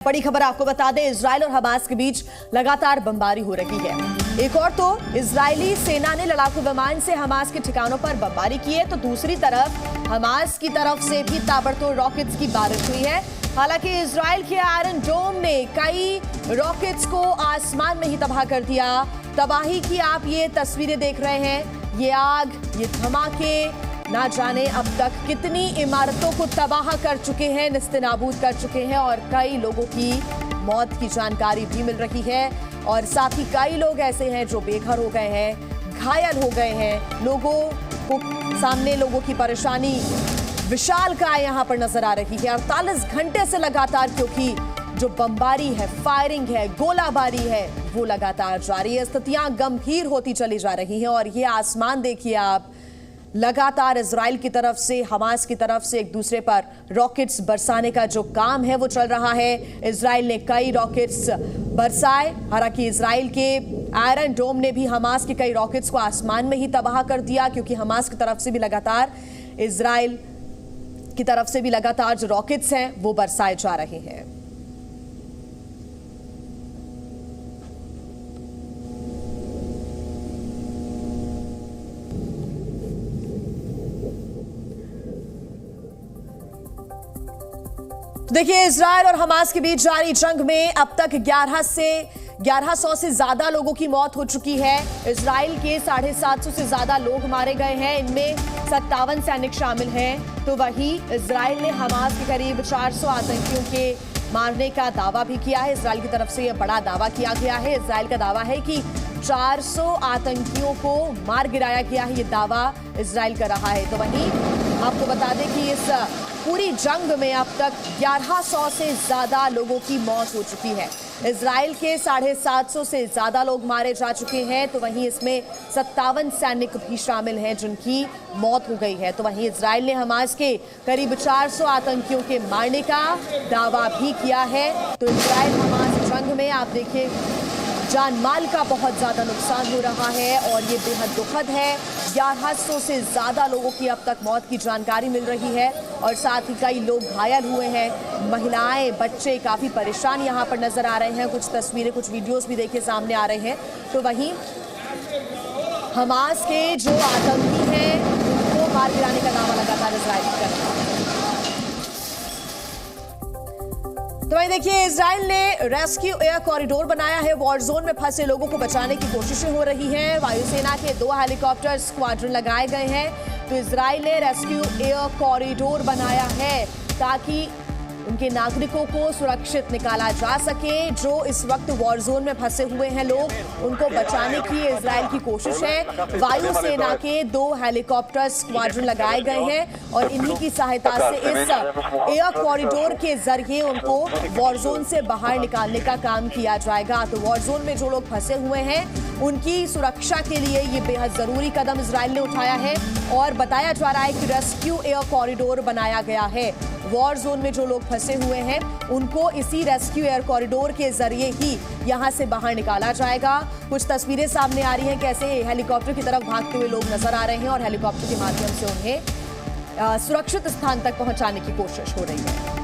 बड़ी खबर आपको बता दें, इजराइल और हमास के बीच लगातार बमबारी हो रही है। एक और तो इजरायली सेना ने लड़ाकू विमान से हमास के ठिकानों पर बमबारी की है, तो दूसरी तरफ हमास की तरफ से भी ताबड़तोड़ रॉकेट्स की बारिश हुई है। हालांकि इजराइल के आयरन डोम ने कई रॉकेट्स को आसमान में ही तबाह कर दिया। तबाही की आप ये तस्वीरें देख रहे हैं, ये आग, ये धमाके ना जाने अब तक कितनी इमारतों को तबाह कर चुके हैं, निस्तेनाबूद कर चुके हैं और कई लोगों की मौत की जानकारी भी मिल रही है। और साथ ही कई लोग ऐसे हैं जो बेघर हो गए हैं, घायल हो गए हैं। लोगों को सामने लोगों की परेशानी विशालकाय यहां पर नजर आ रही है। 48 घंटे से लगातार, क्योंकि जो बमबारी है, फायरिंग है, गोलाबारी है, वो लगातार जारी है। स्थितियां गंभीर होती चली जा रही हैं और ये आसमान देखिए आप, लगातार इजराइल की तरफ से, हमास की तरफ से एक दूसरे पर रॉकेट्स बरसाने का जो काम है वो चल रहा है। इजराइल ने कई रॉकेट्स बरसाए। हालांकि इजराइल के आयरन डोम ने भी हमास के कई रॉकेट्स को आसमान में ही तबाह कर दिया, क्योंकि हमास की तरफ से भी लगातार, इजराइल की तरफ से भी लगातार जो रॉकेट्स हैं वो बरसाए जा रहे हैं। देखिए, इजराइल और हमास के बीच जारी जंग में अब तक 1100 से ज्यादा लोगों की मौत हो चुकी है। इजराइल के 750 से ज्यादा लोग मारे गए हैं, इनमें 57 सैनिक शामिल हैं। तो वहीं इजराइल ने हमास के करीब 400 आतंकियों के मारने का दावा भी किया है। इजराइल की तरफ से यह बड़ा दावा किया गया है। इजराइल का दावा है कि 400 आतंकियों को मार गिराया गया है, ये दावा इजराइल कर रहा है। तो वहीं आपको बता दें कि इस पूरी जंग में अब तक 1100 से ज्यादा लोगों की मौत हो चुकी है। इजराइल के 750 से ज्यादा लोग मारे जा चुके हैं, तो वहीं इसमें 57 सैनिक भी शामिल हैं जिनकी मौत हो गई है। तो वहीं इजराइल ने हमास के करीब 400 आतंकियों के मारने का दावा भी किया है। तो इजराइल हमास जंग में आप देखिए, जान माल का बहुत ज्यादा नुकसान हो रहा है और ये बेहद दुखद है। 1100 से ज्यादा लोगों की अब तक मौत की जानकारी मिल रही है और साथ ही कई लोग घायल हुए हैं। महिलाएं, बच्चे काफी परेशान यहाँ पर नजर आ रहे हैं। कुछ तस्वीरें, कुछ वीडियोस भी देखिए सामने आ रहे हैं। तो वहीं हमास के जो आतंकी हैं उनको मार गिराने का दावा लगातार इजराइल कर रहा है। तो वहीं देखिए, इजराइल ने रेस्क्यू एयर कॉरिडोर बनाया है। वॉर जोन में फंसे लोगों को बचाने की कोशिशें हो रही हैं। वायुसेना के 2 हेलीकॉप्टर स्क्वाड्रन लगाए गए हैं। तो इजराइल ने रेस्क्यू एयर कॉरिडोर बनाया है ताकि उनके नागरिकों को सुरक्षित निकाला जा सके। जो इस वक्त वॉर जोन में फंसे हुए हैं लोग, उनको बचाने की इजराइल की कोशिश है। वायुसेना के 2 हेलीकॉप्टर स्क्वाड्रन लगाए गए हैं और इन्हीं की सहायता से इस एयर कॉरिडोर के जरिए उनको वॉर जोन से बाहर निकालने का काम किया जाएगा। तो वॉर जोन में जो लोग फंसे हुए हैं उनकी सुरक्षा के लिए ये बेहद जरूरी कदम इजराइल ने उठाया है और बताया जा रहा है कि रेस्क्यू एयर कॉरिडोर बनाया गया है। वॉर जोन में जो लोग फंसे हुए हैं उनको इसी रेस्क्यू एयर कॉरिडोर के जरिए ही यहां से बाहर निकाला जाएगा। कुछ तस्वीरें सामने आ रही हैं, कैसे हेलीकॉप्टर की तरफ भागते हुए लोग नजर आ रहे हैं और हेलीकॉप्टर के माध्यम से उन्हें सुरक्षित स्थान तक पहुंचाने की कोशिश हो रही है।